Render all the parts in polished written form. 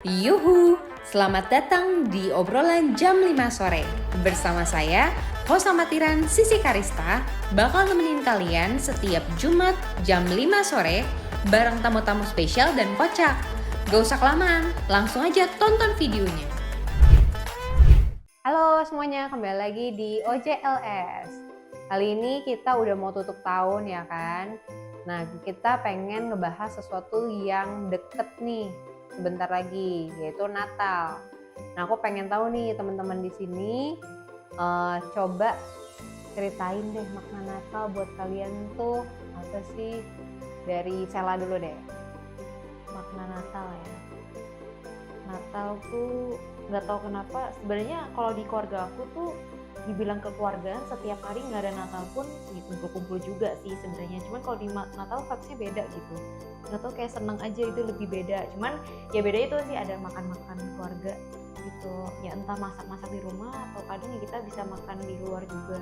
Yuhu, selamat datang di obrolan jam 5 sore. Bersama saya, host amatiran Sisi Karista, bakal nemenin kalian setiap Jumat jam 5 sore bareng tamu-tamu spesial dan kocak. Gak usah kelamaan, langsung aja tonton videonya. Halo semuanya, kembali lagi di OJLS. Kali ini kita udah mau tutup tahun ya kan? Nah, kita pengen ngebahas sesuatu yang deket nih sebentar lagi, yaitu Natal. Nah, aku pengen tahu nih teman-teman di sini, coba ceritain deh makna Natal buat kalian tuh apa sih? Dari Sela dulu deh. Makna Natal ya. Natal tuh nggak tahu kenapa sebenarnya kalau di keluarga aku tuh dibilang kekeluargaan setiap hari nggak ada Natal pun kumpul-kumpul juga sih sebenarnya. Cuman kalau di Natal vibes-nya beda gitu. Nggak tahu kayak seneng aja itu lebih beda. Cuman ya beda itu sih ada makan-makan keluarga gitu. Ya entah masak-masak di rumah atau kadang ya kita bisa makan di luar juga.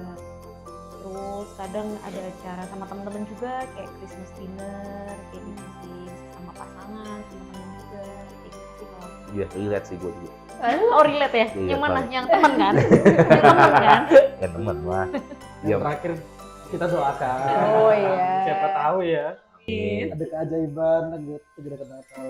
Terus kadang ada acara sama teman-teman juga kayak Christmas dinner kayak gitu sih, sama pasangan, sama teman juga kayak gitu sih kalau. Iya, relate sih gue juga. Oh relate ya? Iya, Yang mana? Pak. Yang teman kan? Yang teman kan? Kan teman lah. Yang Iya. terakhir kita doakan. Oh, iya. Siapa tahu ya. Amin. Ada keajaiban, ada dekat Natal.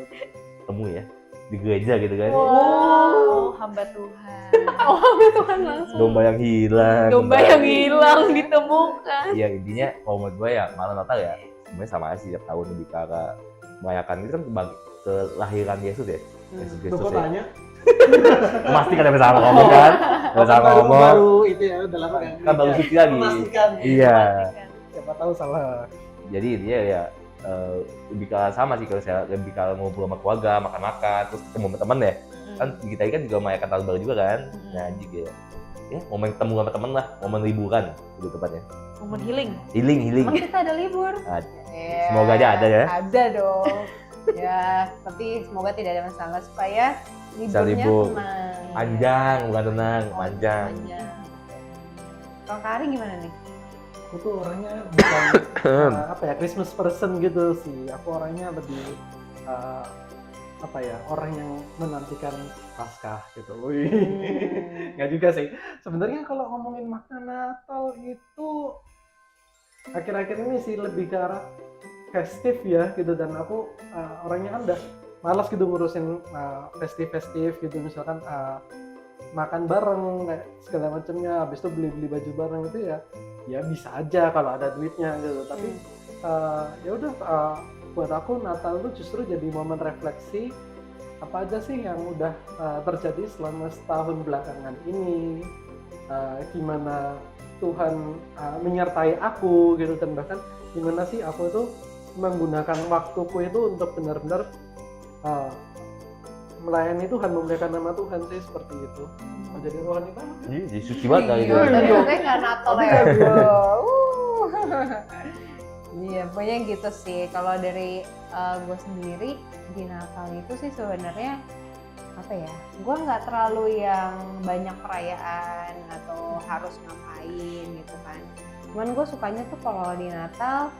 Temu ya di gereja gitu kan. Oh, hamba Tuhan. Oh, Tuhan langsung. Domba yang hilang. Domba yang hilang ditemukan. Iya, intinya kalau menurut gue ya malam Natal ya sebenarnya sama aja sih tiap tahun lebih ke arah merayakan itu kan kelahiran Yesus ya. Yesus Tuh Kristus kok ya. tanya? Pasti kan sama ngomong kan. Sama ngomong. Baru itu ya, udah lama Kan baru suci lagi. Memastikan. Iya. Siapa tahu salah. Jadi dia ya lebih ke arah sama sih kalau saya lebih ke arah ngobrol sama keluarga, makan-makan, terus ketemu sama temen ya. Kan kita kan juga merayakan tahun baru juga kan. Nah, juga ya momen ketemu sama temen lah, momen liburan gitu tepatnya. Momen healing. Healing. Emang kita ada libur? Ada. Ya, Semoga aja ada ya. Ada dong. Ya, tapi semoga tidak ada masalah supaya liburnya libur. tenang. Panjang, bukan tenang, Oh, panjang. Kalau Kari gimana nih? Aku tuh orangnya bukan apa ya, Christmas person gitu sih. Aku orangnya lebih apa ya, orang yang menantikan Paskah gitu. Wih. Nggak juga sih. Sebenarnya kalau ngomongin makna Natal itu akhir-akhir ini sih lebih ke arah festif ya gitu, dan aku orangnya kan udah malas gitu ngurusin festif gitu, misalkan makan bareng kayak segala macamnya, habis itu beli baju bareng itu ya bisa aja kalau ada duitnya gitu, tapi ya udah buat aku Natal itu justru jadi momen refleksi apa aja sih yang udah terjadi selama setahun belakangan ini, gimana Tuhan menyertai aku gitu, dan bahkan gimana sih aku tuh menggunakan waktuku itu untuk benar-benar melayani Tuhan, memuliakan nama Tuhan sih, seperti itu. Jadi rohani banget. Iya, jadi suci banget kali itu. Tadi katanya nggak Natal ya, bro. Iya, pokoknya gitu sih. Kalau dari gue sendiri di Natal itu sih sebenarnya apa ya? Gue nggak terlalu yang banyak perayaan atau harus ngapain gitu kan. Cuman gue sukanya tuh kalau di Natal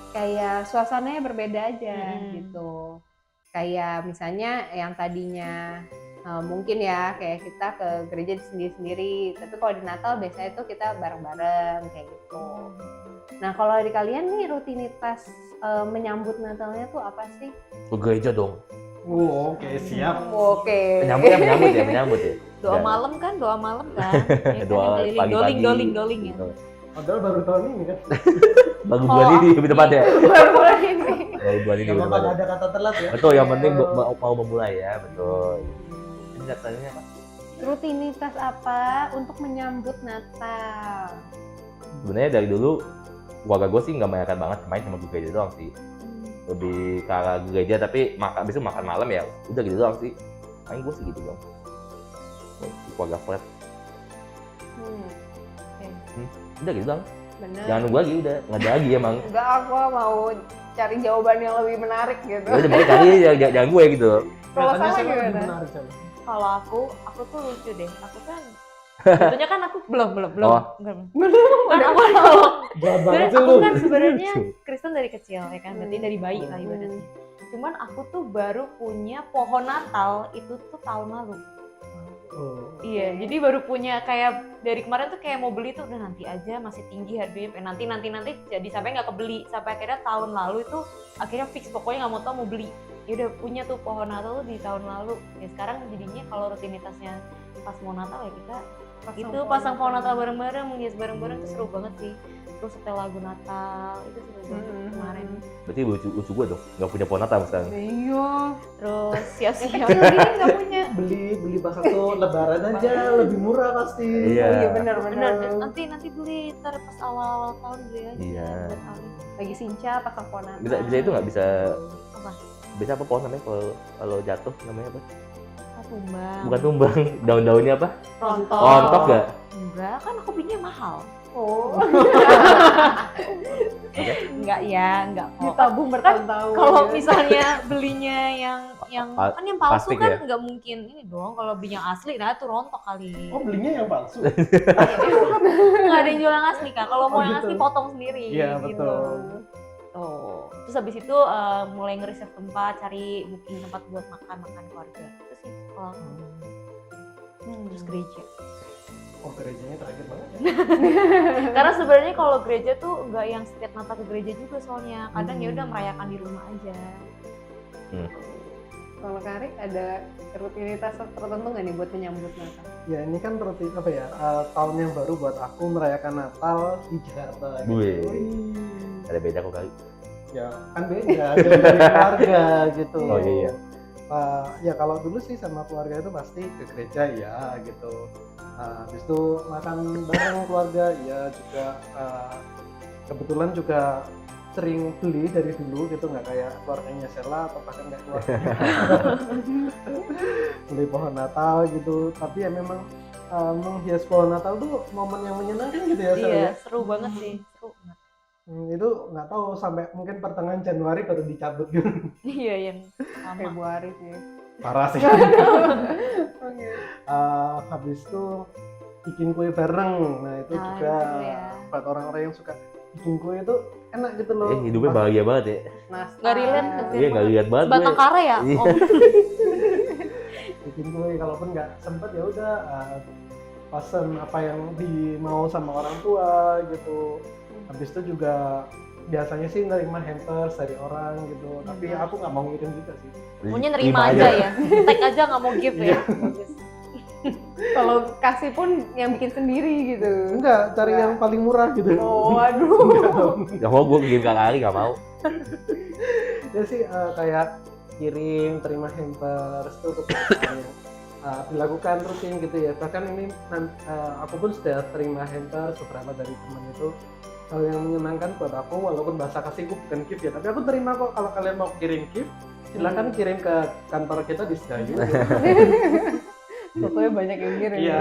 kayak suasananya berbeda aja gitu. Kayak misalnya yang tadinya mungkin ya kayak kita ke gereja sendiri-sendiri, tapi kalau di Natal biasanya tuh kita bareng-bareng kayak gitu. Nah, kalau dari kalian nih rutinitas menyambut Natalnya tuh apa sih? Ke gereja dong. Oke, siap. Oke. Menyambut ya. Doa Ya. malam kan? Ya kan, Doa yang pagi-pagi. keliling, doling ya. Gitu. Padahal baru tahun ini kan. Baru bulan ini lebih tepat ya. Baru ini. Baru bulan ini Gak lebih apa-apa, tepat. gak ada kata telat ya. Betul, yang penting mau memulai ya, betul. Ini katanya apa? Rutinitas apa untuk menyambut Natal? Sebenarnya dari dulu keluarga gue sih nggak merayakan banget, main cuma ke gereja doang sih. Lebih ke arah gereja, tapi abis itu makan malam ya udah gitu doang sih. Main gue sih gitu doang. Keluarga flat, udah gitu doang. Bener. Jangan nunggu lagi, udah nggak ada lagi emang. Enggak, aku mau cari jawaban yang lebih menarik gitu. Ya udah balik lagi, jangan gue gitu. Kalau Katanya sama siapa yang gimana? menarik, Chan? Kalau aku tuh lucu deh. Aku kan sebetulnya kan aku belum. Oh. Enggak. Kan aku Berat banget sebenarnya sih aku lu. kan sebenarnya Kristen dari kecil ya kan, berarti dari bayi lah ibaratnya. Cuman aku tuh baru punya pohon Natal itu tuh tahun lalu. Oh. Iya, jadi baru punya kayak dari kemarin tuh kayak mau beli tuh udah nanti aja masih tinggi harganya, nanti jadi sampai nggak kebeli, sampai akhirnya tahun lalu itu akhirnya fix pokoknya nggak mau tau mau beli. Ya udah punya tuh pohon Natal tuh di tahun lalu. Ya sekarang jadinya kalau rutinitasnya pas mau Natal ya kita pasang pohon Natal bareng-bareng, menghias bareng-bareng itu seru banget sih. Terus setel lagu Natal itu seru banget kemarin. Berarti lucu gue dong, nggak punya pohon Natal sekarang. Iya. Terus siap-siap Ini nggak punya. Beli pas waktu lebaran aja lebih murah pasti. Iya. Oh iya bener, benar-benar. nanti beli ntar pas awal tahun beli aja. Iya. buat tahun ini. Lagi Sinca pasang pohon Natal. Bisa itu nggak bisa? Apa? Bisa apa pohon namanya kalau jatuh namanya apa? Tumbang. Bukan tumbang, daun-daunnya apa? Rontok. Rontok nggak? Enggak, kan aku belinya mahal. Oh. Enggak ya, enggak kok. Ditabung bertahun-tahun. Kalau ya. misalnya belinya yang kan yang palsu plastik kan ya? nggak mungkin ini dong. Kalau beli yang asli, nah itu rontok kali. Oh, belinya yang palsu. Nggak ada yang jual yang asli kan. Kalau mau Oh, yang gitu. asli potong sendiri. Iya, gitu. betul. Tuh. Terus habis itu mulai nge-reserve tempat, cari booking tempat buat makan keluarga. Itu sih kalau aku. Terus gereja. Oh, gerejanya terakhir banget ya. Karena sebenarnya kalau gereja tuh nggak yang setiap Natal ke gereja juga soalnya. Kadang ya udah merayakan di rumah aja. Kalau Karik ada rutinitas tertentu nggak nih buat menyambut Natal? Ya ini kan rutin apa ya, tahun yang baru buat aku merayakan Natal di Jakarta gitu. Wih. Wih. Ada beda kok kali. Ya kan beda dari keluarga gitu. Oh iya. Ya kalau dulu sih sama keluarga itu pasti ke gereja ya gitu. Habis itu makan bareng keluarga ya juga, kebetulan juga sering beli dari dulu gitu, nggak kayak keluarganya Sela atau bahkan nggak keluarganya beli pohon Natal gitu. Tapi ya memang menghias pohon Natal tuh momen yang menyenangkan gitu ya Sel, Iya, ya. seru banget sih. Seru banget. Itu nggak tahu sampai mungkin pertengahan Januari baru dicabut gitu. Iya, yang lama. Februari sih. Parah sih. Oke. Habis itu bikin kue bareng. Nah itu juga seru ya. buat orang-orang yang suka bikin kue itu enak gitu loh. Hidupnya bahagia banget ya. Nggak relate ke Iya nggak lihat banget Sebatang gue. kara ya? Iya. Oh, Bikin kue, kalaupun nggak sempet ya udah pesen apa yang dimau sama orang tua gitu. Habis itu juga biasanya sih nerima hampers dari orang gitu. Tapi aku nggak mau ngirim juga sih. maunya nerima aja ya. Tag aja nggak mau give ya. Bagus. Kalau kasih pun yang bikin sendiri gitu. Enggak, cari yang paling murah gitu. Oh, waduh. Gak mau gue kirim kali nggak mau. Ya sih kayak kirim, terima hampers itu kebiasaan yang dilakukan rutin gitu ya. Bahkan ini aku pun sudah terima hampers beberapa dari teman itu. Hal yang menyenangkan buat aku, walaupun bahasa kasihku bukan gift ya, tapi aku terima kok. Kalau kalian mau kirim gift, silakan kirim ke kantor kita di Sedayu. Pokoknya banyak yang kirim. Iya.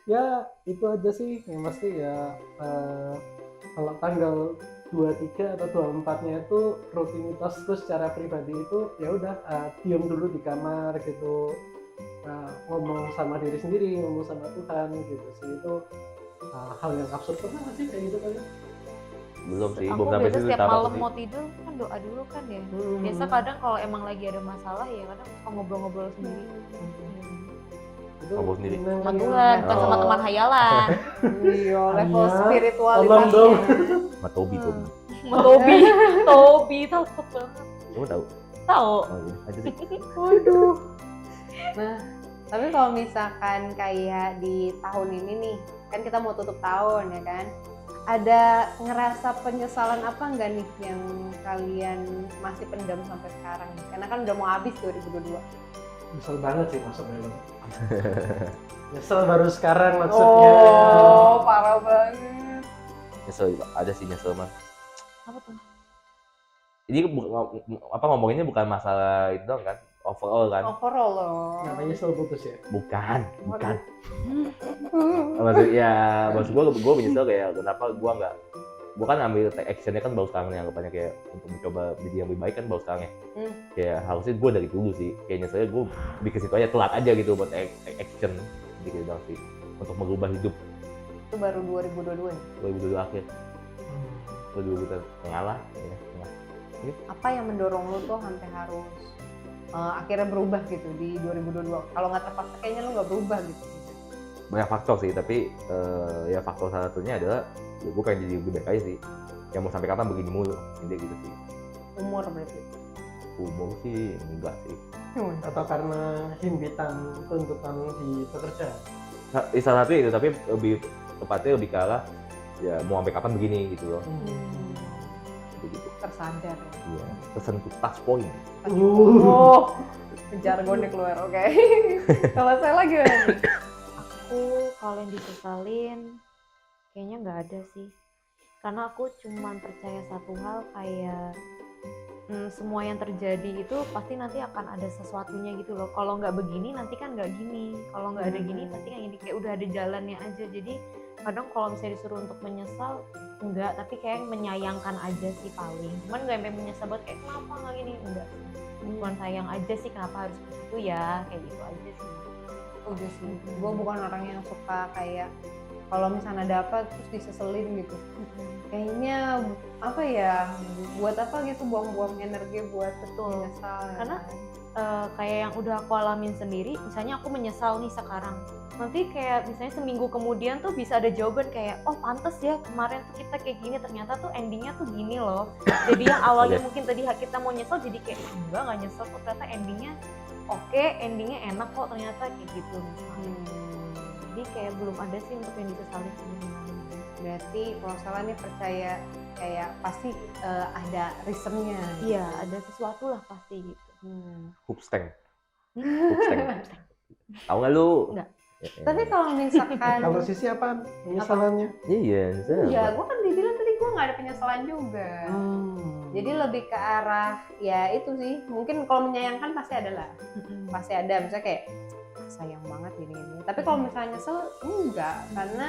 Ya itu aja sih yang pasti ya. Kalau tanggal 23 atau 24-nya itu rutinitasku secara pribadi itu ya udah diam dulu di kamar gitu, ngomong sama diri sendiri, ngomong sama Tuhan gitu sih. Itu hal yang absurd. Pernah nggak sih kayak gitu kali? Belum sih, Aku belum sampai biasa situ setiap tahap aku malam sih. mau tidur kan doa dulu kan ya. Biasa kadang kalau emang lagi ada masalah ya kadang suka ngobrol-ngobrol sendiri. Itu Ngomong sendiri. Sama menyenangkan. Tuhan, bukan sama Oh. teman hayalan. Iya, level Hanya spiritualitas. tolong dong. Sama Tobi. Sama Tobi takut banget. Kamu tahu? Tahu. Oh iya, aja sih. Waduh. Nah, tapi kalau misalkan kayak di tahun ini nih, kan kita mau tutup tahun ya kan? Ada ngerasa penyesalan apa enggak nih yang kalian masih pendam sampai sekarang? Karena kan udah mau habis 2022. Nyesel banget sih masuk Melon. Nyesel baru sekarang maksudnya. Oh, parah banget. Nyesel, ada sih nyesel mah. Apa tuh? Ini ngomonginnya bukan masalah itu doang kan, overall kan? Overall loh. Namanya nyesel putus ya. Bukan. Maksud gue menyesal kayak kenapa gue kan ambil take actionnya kan baru sekarang nih, anggapannya kayak untuk mencoba jadi yang lebih baik kan baru sekarang ya. Kayak harusnya gue dari dulu sih, kayak nyeselnya gue bikin situ aja telat aja gitu buat take action gitu doang sih, untuk merubah hidup. Itu baru 2022 nih. 2022 akhir, 2022 tengah lah ya, tengah. Iya. Apa yang mendorong lu tuh sampai harus akhirnya berubah gitu di 2022? Kalau nggak terpaksa kayaknya lu nggak berubah gitu. Banyak faktor sih, tapi ya faktor salah satunya adalah ya gue pengen jadi lebih baik aja sih. Yang mau sampai kapan begini mulu, intinya gitu sih. Umur berarti. Umur sih enggak sih. Atau karena himpitan tuntutan di pekerjaan? Salah satu itu, tapi lebih tepatnya lebih ke arah ya mau sampai kapan begini gitu loh. Begitu. Tersadar. Iya, tersentuh touch point. Oh, jargonnya keluar, oke. Kalau saya lagi gimana nih? Aku kalau yang disesalin kayaknya nggak ada sih, karena aku cuman percaya satu hal kayak semua yang terjadi itu pasti nanti akan ada sesuatunya gitu loh. Kalau nggak begini nanti kan nggak gini, kalau nggak ada gini pasti kayak gini, kayak udah ada jalannya aja. Jadi kadang kalau misalnya disuruh untuk menyesal enggak, tapi kayak menyayangkan aja sih paling. Cuman nggak sampai menyesal buat kayak kenapa nggak gini, enggak. Cuman sayang aja sih kenapa harus begitu ya, kayak gitu aja sih. Udah sih, gue bukan orang yang suka kayak kalau misalnya ada apa terus diseselin gitu. Kayaknya apa ya, buat apa gitu buang-buang energi buat Betul. menyesal. Karena kayak yang udah aku alamin sendiri, misalnya aku menyesal nih sekarang, nanti kayak misalnya seminggu kemudian tuh bisa ada jawaban kayak oh pantes ya kemarin tuh kita kayak gini, ternyata tuh endingnya tuh gini loh. Jadi yang awalnya mungkin tadi kita mau nyesel jadi kayak enggak nyesel kok, ternyata endingnya oke, endingnya enak kok ternyata kayak gitu misalnya. Jadi kayak belum ada sih untuk yang disesali sebenarnya. Berarti kalau salah nih percaya kayak pasti ada reasonnya. Iya, ada sesuatu lah pasti gitu. Hoopstang. Hoopstang. Tahu nggak lu? Nggak. Tapi kalau misalkan Kalau Sisi apaan penyesalannya? Iya, ya gue kan dibilang tadi gue nggak ada penyesalan juga. Jadi lebih ke arah ya itu sih, mungkin kalau menyayangkan pasti ada lah, pasti ada, misalnya kayak sayang banget ini. Tapi kalau misalnya nyesel enggak, karena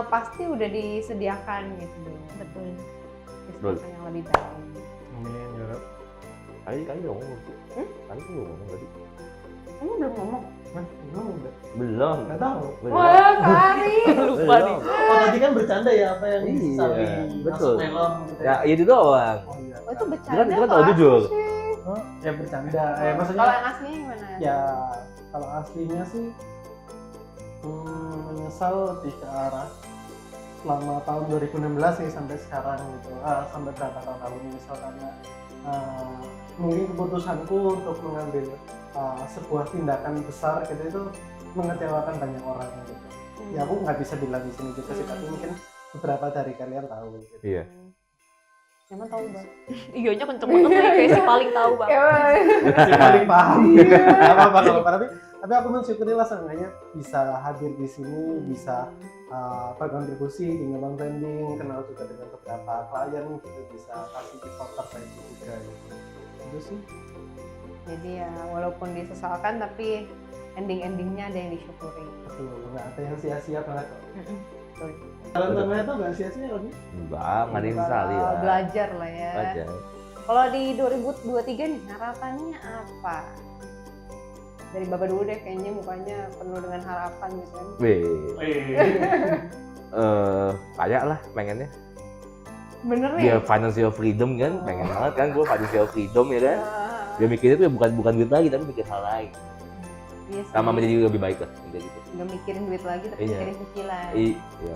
pasti udah disediakan gitu. Betul. Disediakan yang lebih baik. Amin ya Rab. Kali udah ngomong. Kali tuh udah ngomong tadi. Kamu belum ngomong? Hah? Belum udah? Belum. Nggak tahu. Wah, Kari. Lupa nih. Oh tadi kan bercanda ya apa yang Iya, disesali betul. masuk melon gitu Ya, itu doang. Oh iya. Oh, itu Dia bercanda kan apa tahu jujur. sih? Oh, ya bercanda. Maksudnya Kalau yang aslinya gimana? ya kalau aslinya sih menyesal lebih ke arah selama tahun 2016 sih sampai sekarang gitu, sampai berapa tahun menyesal karena mungkin keputusanku untuk mengambil sebuah tindakan besar gitu itu mengecewakan banyak orang gitu. Ya aku nggak bisa bilang di sini juga sih, tapi mungkin beberapa dari kalian tahu gitu. Iya. Emang tahu Bang? Iyonya kenceng banget nih, kayak si paling tahu banget. Si paling paham. Gak apa-apa, tapi aku mensyukuri lah seenggaknya bisa hadir di sini, bisa berkontribusi di ngembang branding, kenal juga dengan beberapa klien gitu, bisa kasih tip terbaik juga gitu. Itu sih. Jadi ya walaupun disesalkan tapi ending-endingnya ada yang disyukuri. Betul, nggak ada yang sia-sia banget kok. Betul. Kalau temennya tuh nggak sia-sia lagi. Enggak, nggak ada yang disesali lah. Belajar lah ya. Belajar. Kalau di 2023 nih harapannya apa? Dari Bapak dulu deh, kayaknya mukanya penuh dengan harapan gitu kan. Kayak lah pengennya. Bener nih? Biar financial freedom kan, pengen banget kan gue financial freedom ya kan. Dia mikirnya tuh bukan duit lagi, tapi mikir hal lain. Iya sih. Sama menjadi lebih baik lah, kayak gitu. Nggak mikirin duit lagi tapi Iya. mikirin cicilan. Iya.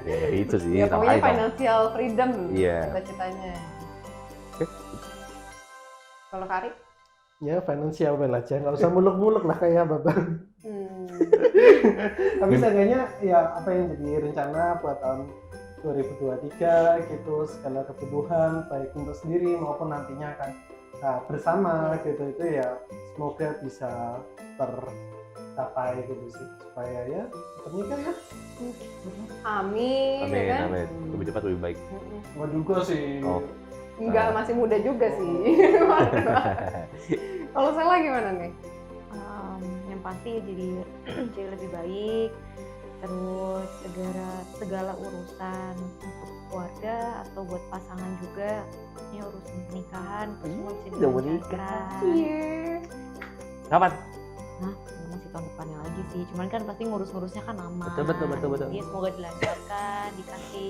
Ya itu sih, Ya sama pokoknya aja. financial freedom Iya. cita-citanya. Kalau Kari? Ya financial well aja, nggak usah muluk-muluk lah kayak Bapak. Tapi seenggaknya ya apa yang jadi rencana buat tahun 2023 gitu, segala kebutuhan baik untuk sendiri maupun nantinya akan bersama gitu, itu ya semoga bisa tercapai gitu sih, supaya ya pernikah ya. Amin. Amin, ya kan? amin. Lebih cepat lebih baik. Gua juga sih. Oh. Enggak, masih muda juga sih. Kalau Sela gimana nih? Yang pasti jadi lebih baik, terus segala urusan untuk keluarga atau buat pasangan juga, ya urusan pernikahan semua bisa Udah mau nikah. dilancarkan. Iya. Kapan? Nah, masih tahun depannya lagi sih, cuman kan pasti ngurus-ngurusnya kan lama. Betul. Jadi semoga dilancarkan, dikasih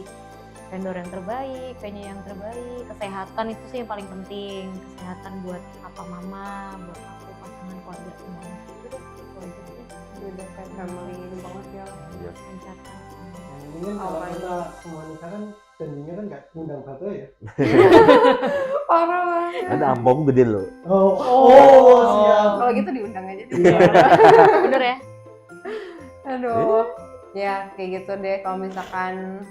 vendor yang terbaik, venue yang terbaik, kesehatan itu sih yang paling penting, kesehatan buat papa mama, buat aku, pasangan, keluarga semuanya. Itu deh, itu aja sih. Udah kayak family banget ya. Iya. Mencatat. Ini kan kalau kita semua nikah kan janjinya kan nggak ngundang satu ya. Parah banget. Ada ampong gede loh. Siap. Kalau gitu diundang aja. Bener ya? Aduh. Ya kayak gitu deh kalau misalkan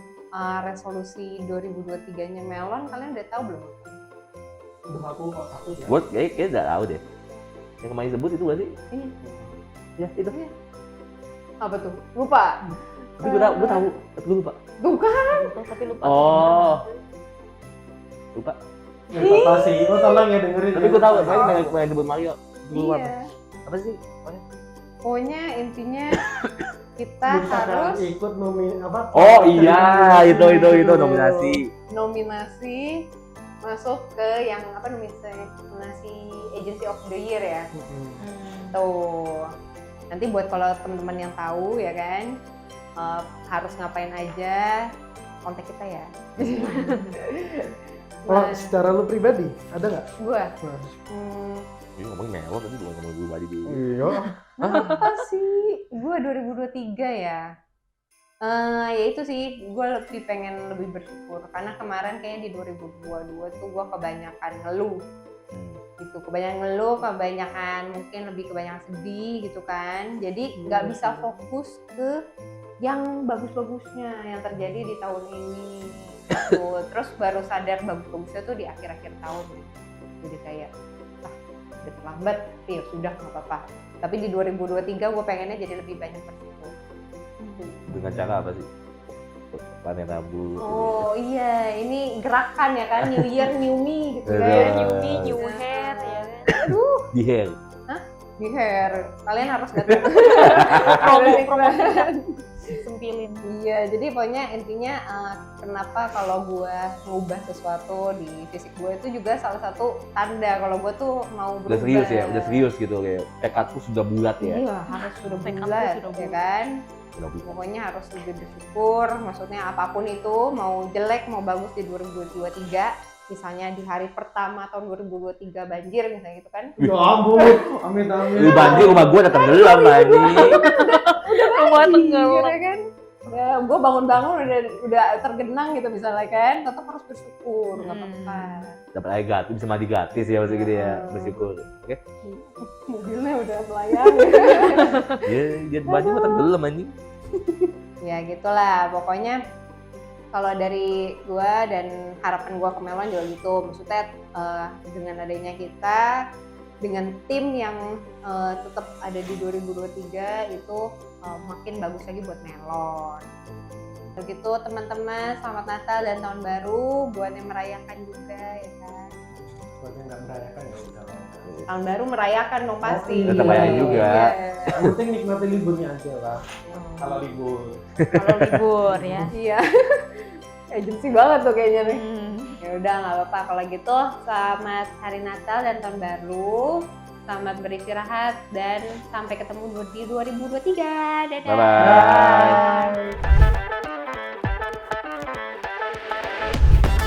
resolusi 2023-nya Melon, kalian udah tahu belum? Untuk aku ya. Gue kayaknya udah tahu deh. Yang kemarin sebut itu gak sih? Iya. Ya itu. Apa tuh? Lupa. Tapi gue tahu, tapi gue lupa. Tuh kan? Tapi lupa. Oh. Lupa. Ya apa sih? Oh tolong ya dengerin. Tapi gue tahu, saya pengen sebut Mario. Gue lupa. Iya. Apa sih? Pokoknya intinya kita Misalkan harus ikut apa? Oh iya, itu nominasi masuk ke yang apa nominasi Agency of the Year ya. Tuh. Nanti buat kalau teman-teman yang tahu ya kan, harus ngapain aja, kontak kita ya. Kalau secara lu pribadi ada nggak? Gua. Ini ngomongin Melon tadi bukan ngomongin gue tadi di. Iya. Apa sih? Gua 2023 ya. Ya itu sih, gue lebih pengen lebih bersyukur karena kemarin kayaknya di 2022 tuh gue kebanyakan ngeluh gitu, kebanyakan mungkin lebih kebanyakan sedih gitu kan, jadi nggak bisa fokus ke yang bagus-bagusnya yang terjadi di tahun ini gitu. Terus baru sadar bagus-bagusnya tuh di akhir-akhir tahun gitu. Jadi kayak udah terlambat, ya sudah nggak apa-apa, tapi di 2023 gue pengennya jadi lebih banyak bersyukur. Dengan cara apa sih? Panen rambut. Oh iya, ini gerakan ya kan, New Year, New Me gitu Iya, kan. New me, new hair ya kan. Aduh, Di hair. di hair. Kalian harus datang. Promo sempilin. Iya, jadi pokoknya intinya kenapa kalau gue ngubah sesuatu di fisik gue itu juga salah satu tanda kalau gue tuh mau berubah. Udah serius ya, udah serius gitu kayak tekadku sudah bulat ya. Iya, harus sudah Tekadku bulat, sudah ya bulat. kan. Udah bulat. Pokoknya harus lebih bersyukur, maksudnya apapun itu, mau jelek, mau bagus di 2023, misalnya di hari pertama tahun 2023 banjir misalnya gitu kan. Ya ampun, amin. Lu banjir rumah gue tetap tenggelam anjing. Rumah tenggelam. Iya kan? Ya, gue bangun-bangun udah tergenang gitu misalnya kan, tetap harus bersyukur, nggak apa-apa. Dapat air gratis, bisa mandi gratis ya maksudnya gitu ya. Bersyukur. Oke. Mobilnya udah melayang. Iya, dia banjir mah tenggelam anjing. Ya gitulah, pokoknya kalau dari gue dan harapan gue ke Melon juga gitu, maksudnya dengan adanya kita, dengan tim yang tetap ada di 2023 itu makin bagus lagi buat Melon. Begitu teman-teman, selamat Natal dan Tahun Baru buat yang merayakan juga ya kan. Buat yang nggak merayakan ya udah lah. Tahun Baru merayakan dong pasti. Tetap merayakan juga. Iya. Yang penting nikmati liburnya aja lah. Kalau libur. Kalau libur ya. Iya. Agensi banget tuh kayaknya nih. Hmm. Ya udah nggak apa-apa kalau gitu. Selamat Hari Natal dan Tahun Baru. Selamat beristirahat dan sampai ketemu di 2023. Dadah. Bye-bye. Bye.